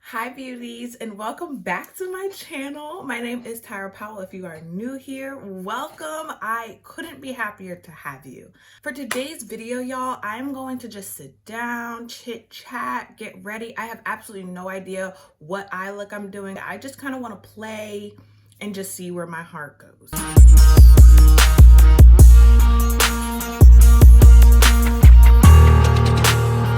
Hi beauties, and welcome back to my channel. My name is Tyra Powell. If you are new here, welcome. I couldn't be happier to have you. For today's video, y'all, I'm going to just sit down, chit chat, get ready. I have absolutely no idea what eye look I'm doing. I just kind of want to play and just see where my heart goes.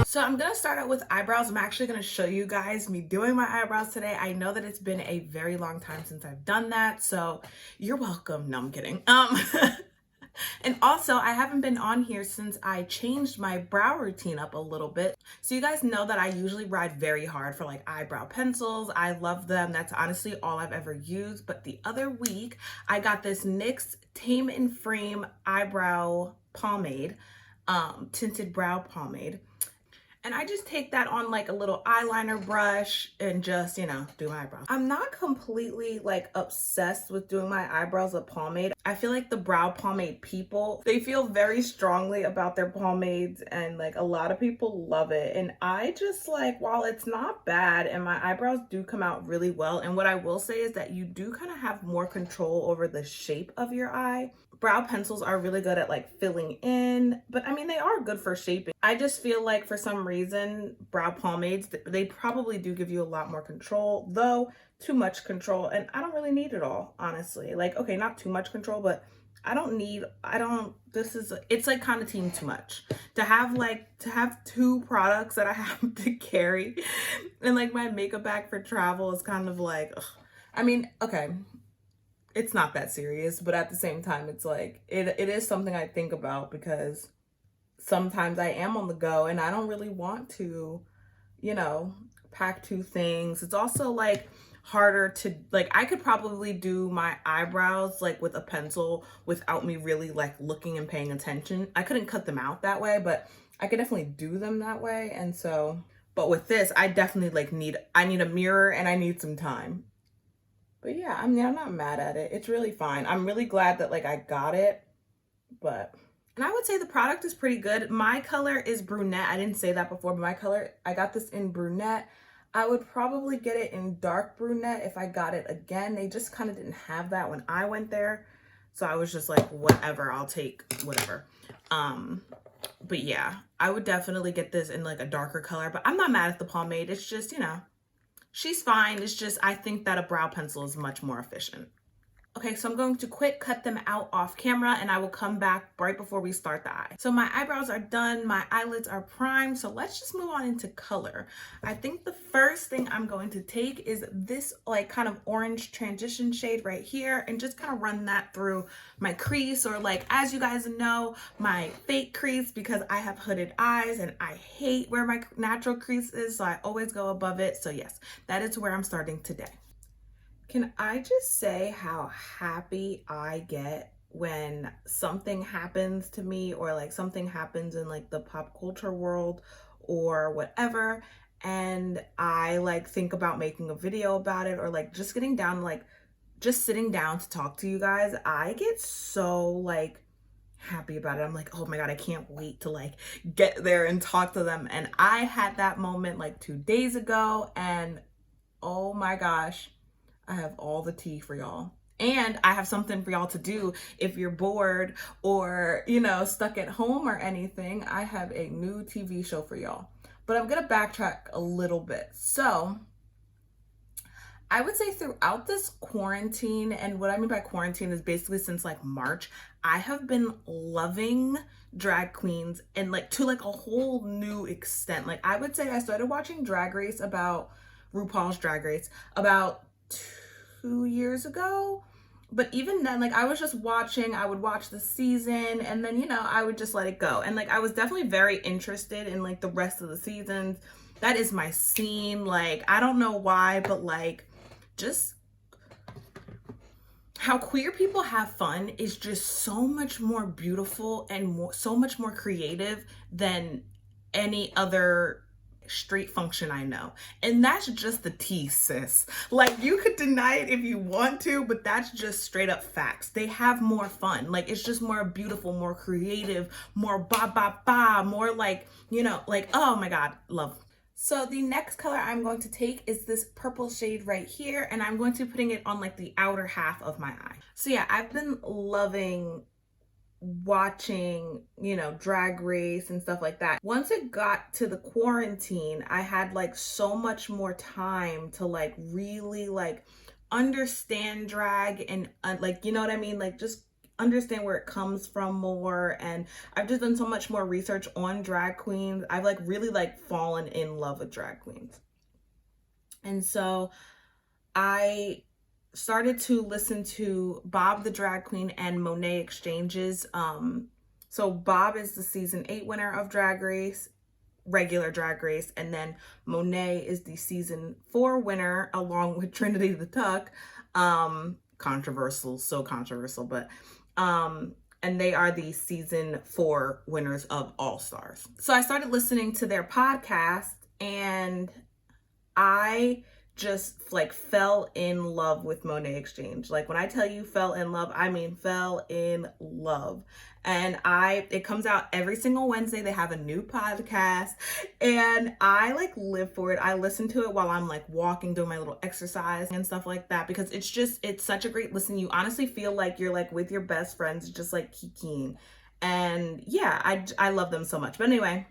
So I'm gonna start out with eyebrows. I'm actually gonna show you guys me doing my eyebrows today. I know that it's been a very long time since I've done that, so you're welcome. No, I'm kidding. And also I haven't been on here since I changed my brow routine up a little bit. So you guys know that I usually ride very hard for like eyebrow pencils. I love them. That's honestly all I've ever used. But the other week I got this NYX Tame and Frame eyebrow pomade, tinted brow pomade. And I just take that on like a little eyeliner brush and just, do my eyebrows. I'm not completely like obsessed with doing my eyebrows with pomade. I feel like the brow pomade people, they feel very strongly about their pomades and like a lot of people love it. And I just like, while it's not bad and my eyebrows do come out really well. And what I will say is that you do kind of have more control over the shape of your eye. Brow pencils are really good at like filling in, but I mean, they are good for shaping. I just feel like for some reason, brow pomades, they probably do give you a lot more control, though too much control. And I don't really need it all, honestly. Like, okay, not too much control, but it's like kind of team too much to have two products that I have to carry. And like my makeup bag for travel is kind of like, ugh. I mean, okay, it's not that serious, but at the same time, it's like, it is something I think about because sometimes I am on the go and I don't really want to, pack two things. It's also like harder to, like, I could probably do my eyebrows like with a pencil without me really like looking and paying attention. I couldn't cut them out that way, but I could definitely do them that way. And so, but with this, I definitely like I need a mirror and I need some time. But yeah, I mean, I'm not mad at it. It's really fine. I'm really glad that like I got it, and I would say the product is pretty good. My color is brunette. I didn't say that before, but my color, I got this in brunette. I would probably get it in dark brunette if I got it again. They just kind of didn't have that when I went there. So I was just like, whatever, I'll take whatever. But yeah, I would definitely get this in like a darker color, but I'm not mad at the pomade. It's just, she's fine. It's just, I think that a brow pencil is much more efficient. Okay, so I'm going to quick cut them out off camera and I will come back right before we start the eye. So my eyebrows are done, my eyelids are primed, so let's just move on into color. I think the first thing I'm going to take is this like kind of orange transition shade right here and just kind of run that through my crease, or like, as you guys know, my fake crease, because I have hooded eyes and I hate where my natural crease is, so I always go above it. So yes, that is where I'm starting today. Can I just say how happy I get when something happens to me, or like something happens in like the pop culture world or whatever, and I like think about making a video about it, or like just getting down, like just sitting down to talk to you guys. I get so like happy about it. I'm like, oh my God, I can't wait to like get there and talk to them. And I had that moment like 2 days ago, and oh my gosh, I have all the tea for y'all. And I have something for y'all to do if you're bored or, stuck at home or anything. I have a new TV show for y'all. But I'm going to backtrack a little bit. So I would say throughout this quarantine, and what I mean by quarantine is basically since like March, I have been loving drag queens, and like to like a whole new extent. Like I would say I started watching RuPaul's Drag Race about 2 years ago, but even then, like I was just watching, I would watch the season and then I would just let it go. And like I was definitely very interested in like the rest of the seasons. That is my scene. Like I don't know why, but like just how queer people have fun is just so much more beautiful and so much more creative than any other straight function I know. And that's just the tea, sis. Like you could deny it if you want to, but that's just straight up facts. They have more fun. Like it's just more beautiful, more creative, more ba ba ba, more like, like, oh my God, love. So the next color I'm going to take is this purple shade right here, and I'm going to be putting it on like the outer half of my eye. So yeah, I've been loving watching, Drag Race and stuff like that. Once it got to the quarantine, I had like so much more time to like really like understand drag and like, you know what I mean? Like just understand where it comes from more. And I've just done so much more research on drag queens. I've like really like fallen in love with drag queens. And so I started to listen to Bob the Drag Queen and Monet Exchanges. So Bob is the season 8 winner of Drag Race, regular Drag Race, and then Monet is the season 4 winner along with Trinity the Tuck. Controversial, so controversial, but and they are the season 4 winners of All Stars. So I started listening to their podcast, and I just like fell in love with Monet Exchange. Like when I tell you fell in love, I mean fell in love. And it comes out every single Wednesday. They have a new podcast and I like live for it. I listen to it while I'm like walking, doing my little exercise and stuff like that, because it's such a great listen. You honestly feel like you're like with your best friends, just like kikiing. And yeah, I love them so much. But anyway,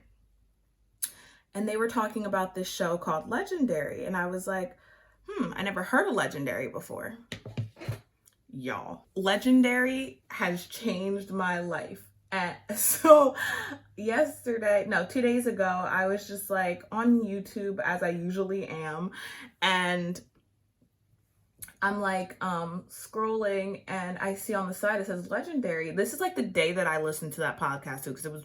and they were talking about this show called Legendary. And I was like, I never heard of Legendary before. Y'all, Legendary has changed my life. And so 2 days ago, I was just like on YouTube as I usually am. And I'm like scrolling and I see on the side, it says Legendary. This is like the day that I listened to that podcast too, because it was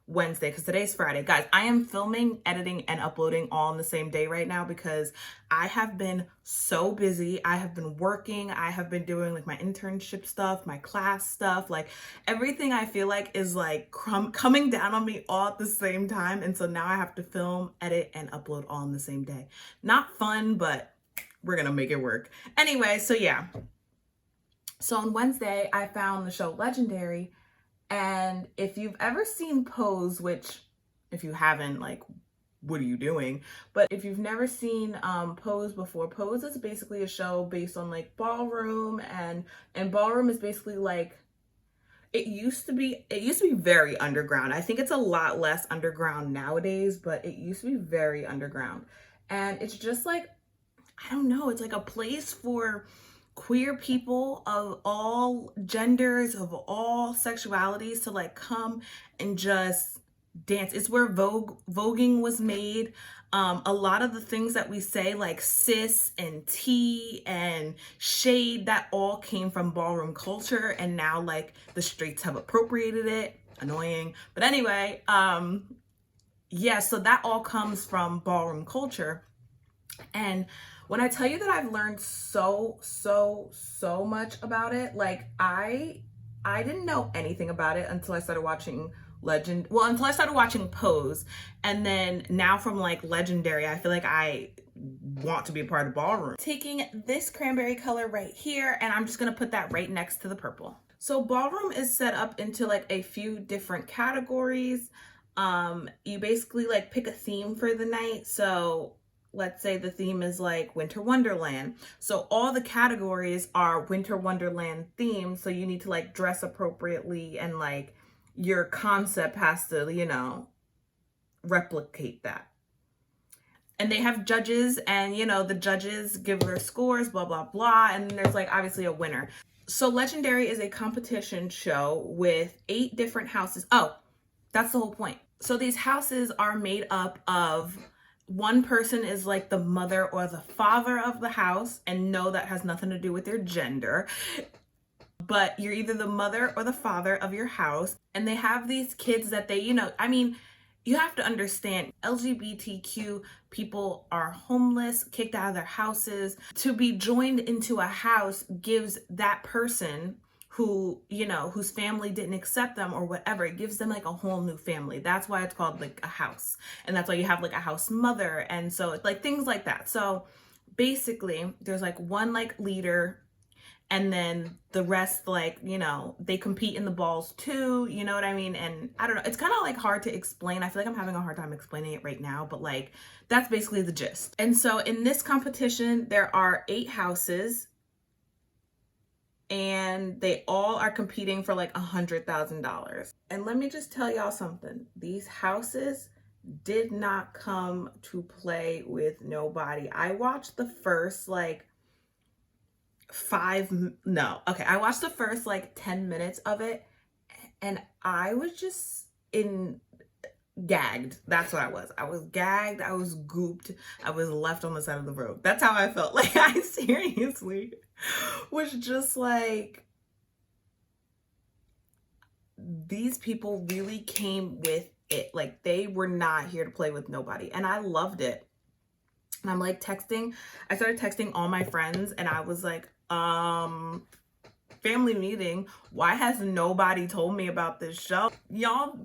Wednesday, because today's Friday. Guys, I am filming, editing, and uploading all on the same day right now because I have been so busy. I have been working. I have been doing like my internship stuff, my class stuff, like everything I feel like is like coming down on me all at the same time. And so now I have to film, edit, and upload all in the same day. Not fun, but we're gonna make it work. Anyway, so yeah. So on Wednesday, I found the show Legendary. And if you've ever seen Pose, which if you haven't, like, what are you doing? But if you've never seen Pose before, Pose is basically a show based on like ballroom, and ballroom is basically like, it used to be very underground. I think it's a lot less underground nowadays, but it used to be very underground. And it's just like, I don't know, it's like a place for queer people of all genders, of all sexualities to like come and just dance. It's where voguing was made. A lot of the things that we say like cis and tea and shade, that all came from ballroom culture, and now like the streets have appropriated it. Annoying. But anyway, yeah, so that all comes from ballroom culture. And when I tell you that I've learned so much about it, like I didn't know anything about it until I started watching until I started watching Pose. And then now from like Legendary, I feel like I want to be a part of ballroom. Taking this cranberry color right here, and I'm just gonna put that right next to the purple. So ballroom is set up into like a few different categories. You basically like pick a theme for the night. So let's say the theme is like Winter Wonderland. So all the categories are Winter Wonderland themed. So you need to like dress appropriately, and like your concept has to, replicate that. And they have judges, and the judges give their scores, blah, blah, blah. And there's like obviously a winner. So Legendary is a competition show with 8 different houses. Oh, that's the whole point. So these houses are made up of, one person is like the mother or the father of the house, and no, that has nothing to do with their gender, but you're either the mother or the father of your house. And they have these kids that they, you have to understand, LGBTQ people are homeless, kicked out of their houses. To be joined into a house gives that person who, whose family didn't accept them or whatever, it gives them like a whole new family. That's why it's called like a house. And that's why you have like a house mother. And so it's like things like that. So basically there's like one like leader, And then the rest, like, you know, they compete in the balls too, you know what I mean? And I don't know, it's kind of like hard to explain. I feel like I'm having a hard time explaining it right now, but like that's basically the gist. And so in this competition, there are 8 houses and they all are competing for like $100,000. And let me just tell y'all something. These houses did not come to play with nobody. I watched the first like I watched the first like 10 minutes of it and I was just gagged. That's what I was. I was gagged. I was gooped. I was left on the side of the road. That's how I felt. Like I seriously was just like, these people really came with it. Like they were not here to play with nobody. And I loved it. And I'm like I started texting all my friends and I was like, family meeting, why has nobody told me about this show? Y'all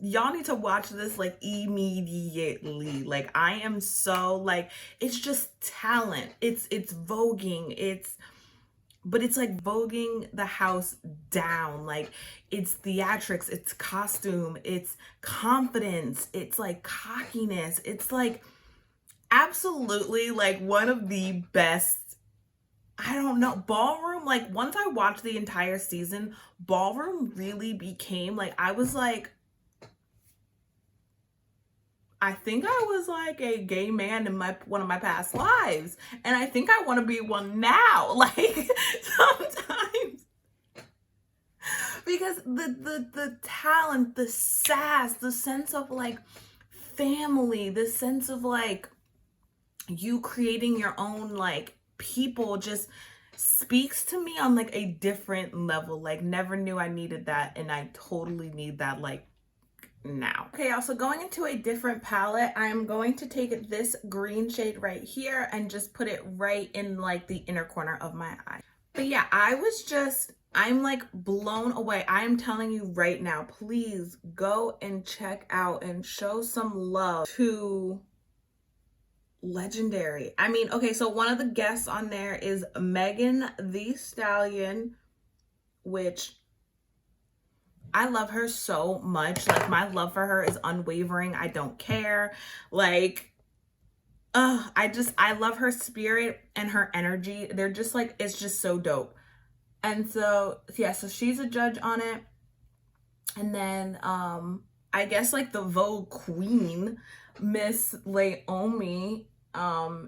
need to watch this like immediately. Like I am so like, it's just talent. It's voguing. But it's like voguing the house down. Like it's theatrics, it's costume, it's confidence, it's like cockiness. It's like absolutely like one of the best, I don't know, ballroom. Like once I watched the entire season, ballroom really became like, I was like, I think I was like a gay man in one of my past lives. And I think I want to be one now. Like sometimes. Because the talent, the sass, the sense of like family, the sense of like you creating your own like people just speaks to me on like a different level. Like never knew I needed that, and I totally need that like now. Okay, also going into a different palette, I'm going to take this green shade right here and just put it right in like the inner corner of my eye. But yeah, I'm like blown away. I am telling you right now, please go and check out and show some love to Legendary. I mean, okay, so one of the guests on there is Megan Thee Stallion, which I love her so much. Like my love for her is unwavering. I don't care. Like, I love her spirit and her energy. They're just like, it's just so dope. And so, yeah, so she's a judge on it. And then, I guess like the Vogue queen, Miss Laomi,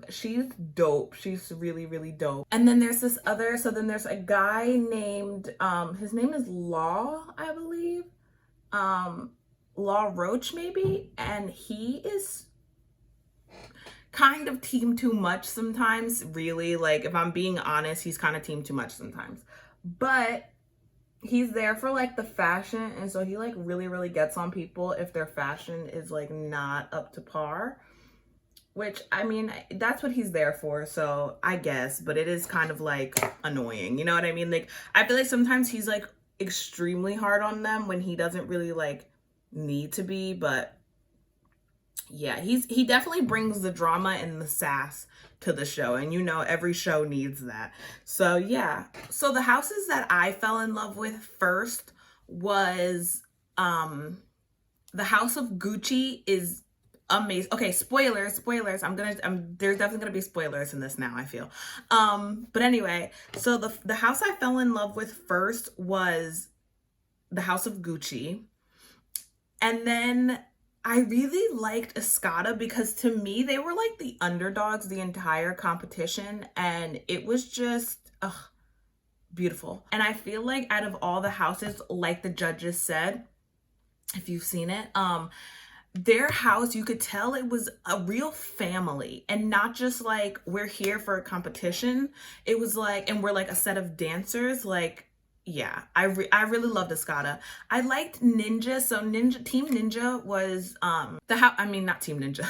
she's dope. She's really, really dope. And then there's there's a guy named, his name is Law, I believe. Law Roach maybe. And he is kind of team too much sometimes, really. Like if I'm being honest, he's kind of team too much sometimes. But he's there for like the fashion, and so he like really, really gets on people if their fashion is like not up to par. Which, I mean, that's what he's there for, so I guess, but it is kind of like annoying, you know what I mean? Like, I feel like sometimes he's like extremely hard on them when he doesn't really like need to be, but yeah, he definitely brings the drama and the sass to the show, and you know every show needs that. So yeah, so the houses that I fell in love with first was the House of Gucci is amazing. Okay, spoilers. There's definitely gonna be spoilers in this now, I feel. But anyway, so the house I fell in love with first was the House of Gucci. And then I really liked Escada because to me, they were like the underdogs the entire competition. And it was just, beautiful. And I feel like out of all the houses, like the judges said, if you've seen it, their house, you could tell it was a real family and not just like we're here for a competition. It was like, and we're like a set of dancers. Like, yeah, I really loved Escada. I liked Ninja. So Team Ninja was not Team Ninja.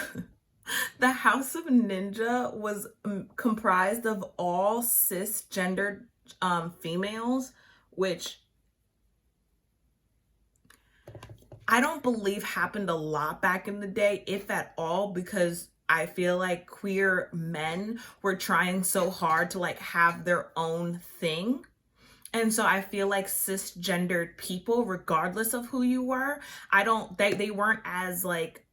The House of Ninja was comprised of all cisgendered females, which I don't believe happened a lot back in the day, if at all, because I feel like queer men were trying so hard to like have their own thing. And so I feel like cisgendered people, regardless of who you were, they weren't as like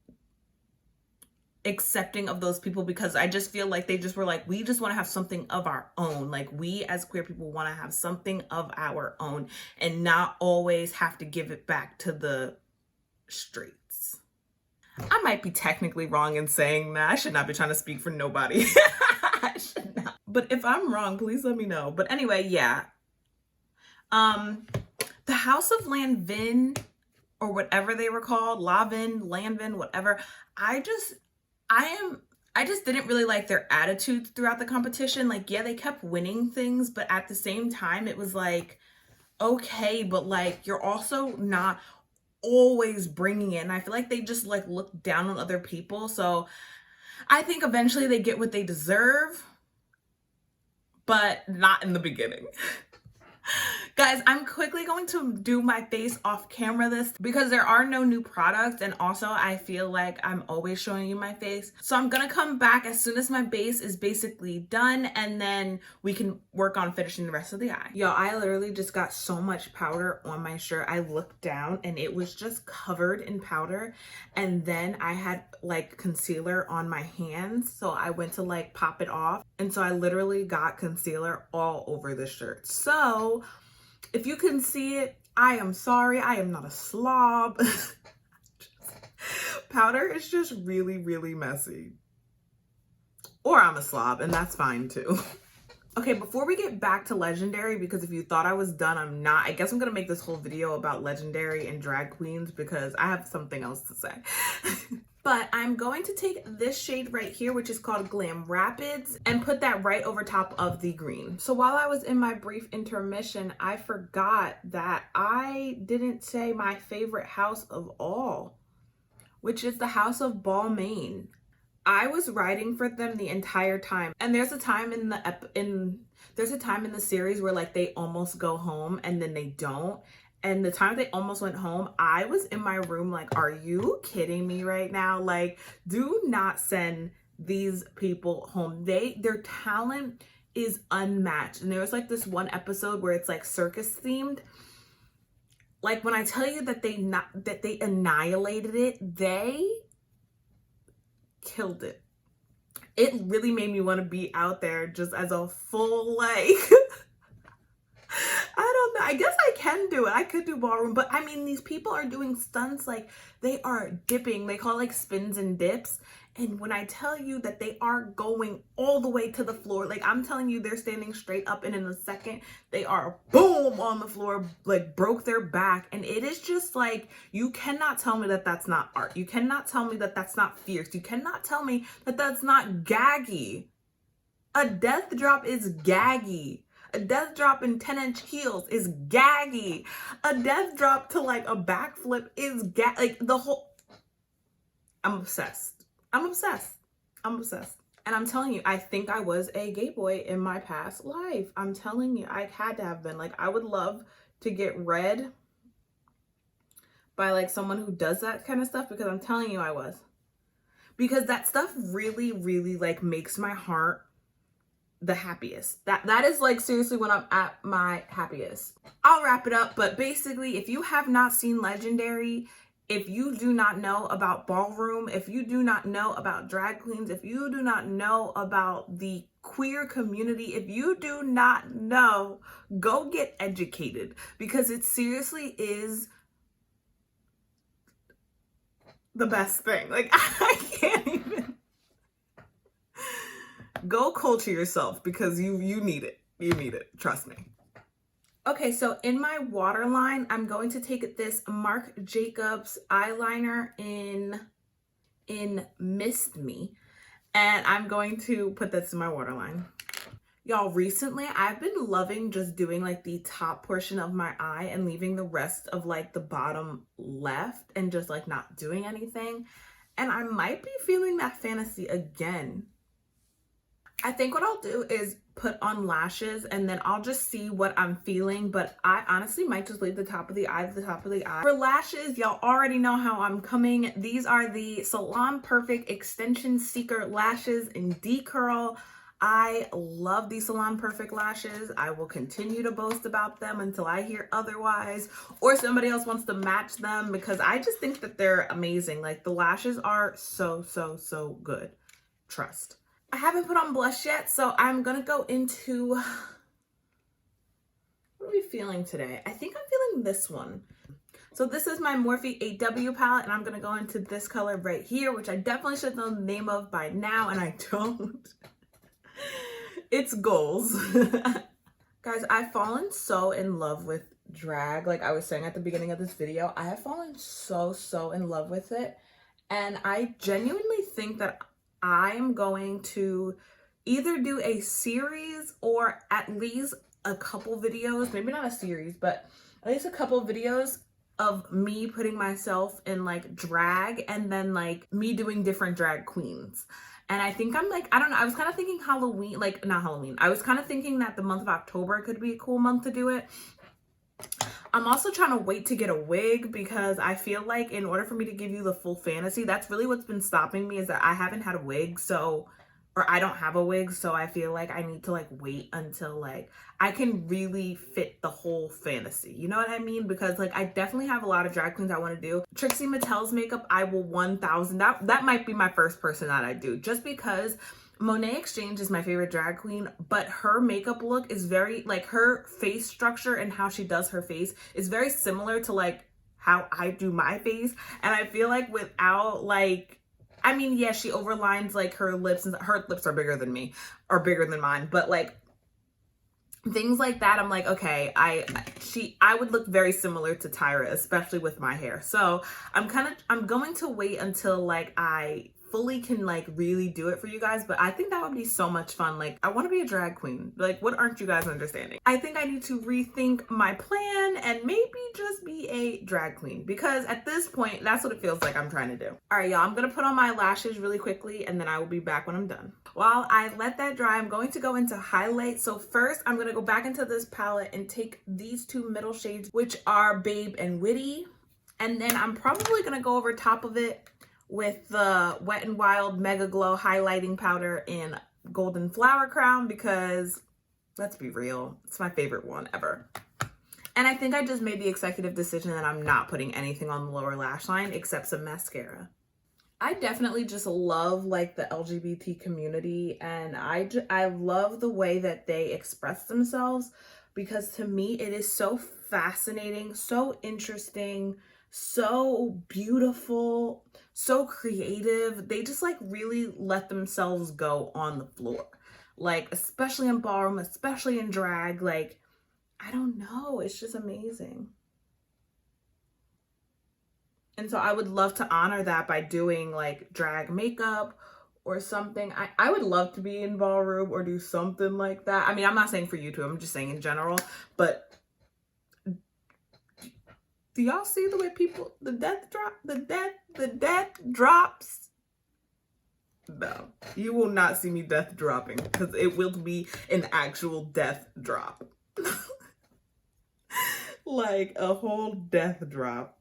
accepting of those people, because I just feel like they just were like, we just want to have something of our own. Like, we as queer people want to have something of our own and not always have to give it back to the streets. I might be technically wrong in saying that. I should not be trying to speak for nobody. I should not. But if I'm wrong, please let me know. But anyway, yeah. The House of Lanvin, or whatever they were called, Lavin, Lanvin, whatever. I just didn't really like their attitudes throughout the competition. Like, yeah, they kept winning things, but at the same time, it was like, okay, but like, you're also not always bringing in. I feel like they just like look down on other people. So I think eventually they get what they deserve, but not in the beginning. Guys, I'm quickly going to do my face off camera this because there are no new products, and also I feel like I'm always showing you my face. So I'm gonna come back as soon as my base is basically done, and then we can work on finishing the rest of the eye. Yo, I literally just got so much powder on my shirt. I looked down and it was just covered in powder, and then I had like concealer on my hands, so I went to like pop it off, and so I literally got concealer all over the shirt. So if you can see it, I am sorry. I am not a slob. Powder is just really, really messy. Or I'm a slob, and that's fine too. Okay, before we get back to Legendary, because if you thought I was done, I'm not. I guess I'm gonna make this whole video about Legendary and drag queens because I have something else to say. But I'm going to take this shade right here, which is called Glam Rapids, and put that right over top of the green. So while I was in my brief intermission, I forgot that I didn't say my favorite house of all, which is the House of Balmain. I was writing for them the entire time, and there's a time in the series where like they almost go home and then they don't. And the time they almost went home, I was in my room like, are you kidding me right now? Like, do not send these people home. Their talent is unmatched. And there was like this one episode where it's like circus themed. Like, when I tell you that they annihilated it, they killed it. It really made me want to be out there just as a full like I don't know. I guess I can do it. I could do ballroom, but I mean, these people are doing stunts like they are dipping. They call it like spins and dips. And when I tell you that they are going all the way to the floor, like I'm telling you, they're standing straight up, and in a second, they are boom on the floor, like broke their back. And it is just like, you cannot tell me that that's not art. You cannot tell me that that's not fierce. You cannot tell me that that's not gaggy. A death drop is gaggy. A death drop in 10-inch heels is gaggy. A death drop to like a backflip is like the whole. I'm obsessed. I'm obsessed. I'm obsessed. And I'm telling you, I think I was a gay boy in my past life. I'm telling you, I had to have been. Like, I would love to get read by like someone who does that kind of stuff, because I'm telling you, I was. Because that stuff really, really like makes my heart the happiest. That is like seriously when I'm at my happiest. I'll wrap it up, but basically, if you have not seen Legendary, if you do not know about ballroom, if you do not know about drag queens, if you do not know about the queer community, if you do not know, go get educated, because it seriously is the best thing. Like, I can't even. Go culture yourself, because you need it. You need it. Trust me. Okay, so in my waterline, I'm going to take this Marc Jacobs eyeliner in Mist Me, and I'm going to put this in my waterline. Y'all, recently I've been loving just doing like the top portion of my eye and leaving the rest of like the bottom left and just like not doing anything. And I might be feeling that fantasy again. I think what I'll do is put on lashes and then I'll just see what I'm feeling, but I honestly might just leave the top of the eye to the top of the eye. For lashes, y'all already know how I'm coming. These are the Salon Perfect Extension Seeker Lashes in D-Curl. I love these Salon Perfect lashes. I will continue to boast about them until I hear otherwise, or somebody else wants to match them, because I just think that they're amazing. Like, the lashes are so, so, so good. Trust. I haven't put on blush yet, so I'm gonna go into, what are we feeling today? I think I'm feeling this one. So this is my Morphe 8W palette, and I'm gonna go into this color right here, which I definitely should know the name of by now, and I don't. It's Goals. Guys, I've fallen so in love with drag. Like I was saying at the beginning of this video, I have fallen so, so in love with it. And I genuinely think that I'm going to either do a series or at least a couple videos, maybe not a series, but at least a couple videos of me putting myself in like drag, and then like me doing different drag queens. And I think I'm like, I don't know, I was kind of thinking Halloween, like not Halloween. I was kind of thinking that the month of October could be a cool month to do it. I'm also trying to wait to get a wig, because I feel like in order for me to give you the full fantasy, that's really what's been stopping me, is that I haven't had a wig. So, or I don't have a wig. So I feel like I need to like wait until like I can really fit the whole fantasy. You know what I mean? Because like I definitely have a lot of drag queens I want to do. Trixie Mattel's makeup, I will 1000. That might be my first person that I do, just because Monet Exchange is my favorite drag queen, but her makeup look is very, like, her face structure and how she does her face is very similar to like how I do my face. And I feel like without like, I mean, yeah, she overlines like her lips, and her lips are bigger than me, or bigger than mine, but like things like that, I'm like, okay, I would look very similar to Tyra, especially with my hair. So I'm going to wait until like I fully can like really do it for you guys, but I think that would be so much fun. Like, I want to be a drag queen. Like, what aren't you guys understanding? I think I need to rethink my plan and maybe just be a drag queen, because at this point, that's what it feels like I'm trying to do. All right, y'all, I'm gonna put on my lashes really quickly, and then I will be back when I'm done. While I let that dry, I'm going to go into highlight. So first, I'm gonna go back into this palette and take these two middle shades, which are Babe and Witty. And then I'm probably gonna go over top of it with the Wet n Wild Mega Glow highlighting powder in Golden Flower Crown, because let's be real, it's my favorite one ever. And I think I just made the executive decision that I'm not putting anything on the lower lash line except some mascara. I definitely just love like the LGBT community, and I love the way that they express themselves, because to me it is so fascinating, so interesting, so beautiful, so creative. They just like really let themselves go on the floor, like especially in ballroom, especially in drag. Like, I don't know, it's just amazing. And so I would love to honor that by doing like drag makeup or something. I would love to be in ballroom or do something like that. I mean, I'm not saying for YouTube, I'm just saying in general, but do y'all see the way people, the death drops? No, you will not see me death dropping, because it will be an actual death drop. Like a whole death drop.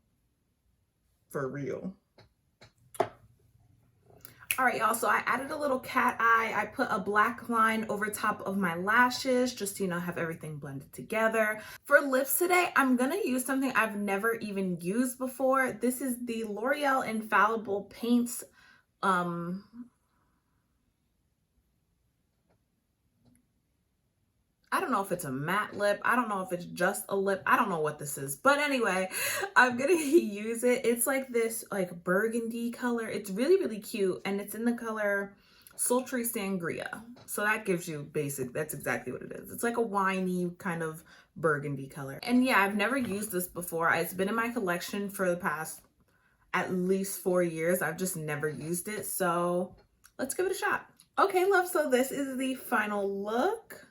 For real. All right, y'all, so I added a little cat eye. I put a black line over top of my lashes just to, you know, have everything blended together. For lips today, I'm gonna use something I've never even used before. This is the L'Oreal Infallible Paints I don't know if it's a matte lip. I don't know if it's just a lip. I don't know what this is. But anyway, I'm gonna use it. It's like this like burgundy color. It's really, really cute. And it's in the color Sultry Sangria. So that gives you basic, that's exactly what it is. It's like a winey kind of burgundy color. And yeah, I've never used this before. It's been in my collection for the past at least 4 years. I've just never used it. So let's give it a shot. Okay, love, so this is the final look.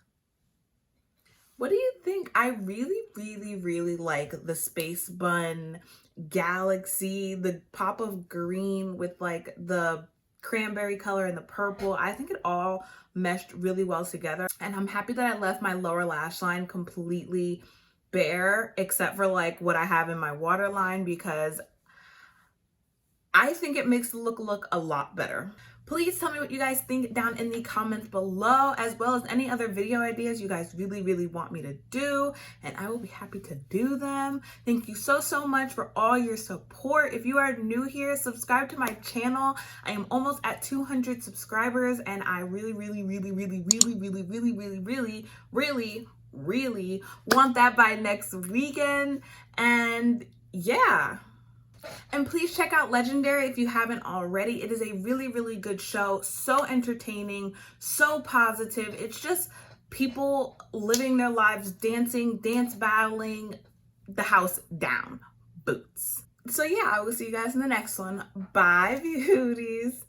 What do you think? I really, really, really like the Space Bun Galaxy, the pop of green with like the cranberry color and the purple. I think it all meshed really well together. And I'm happy that I left my lower lash line completely bare, except for like what I have in my waterline, because I think it makes the look a lot better. Please tell me what you guys think down in the comments below, as well as any other video ideas you guys really want me to do, and I will be happy to do them. Thank you so much for all your support. If you are new here, subscribe to my channel. I am almost at 200 subscribers, and I really want that by next weekend. And yeah. And please check out Legendary if you haven't already. It is a really good show. So entertaining, so positive. It's just people living their lives, dancing, dance battling, the house down, boots. So yeah, I will see you guys in the next one. Bye, beauties.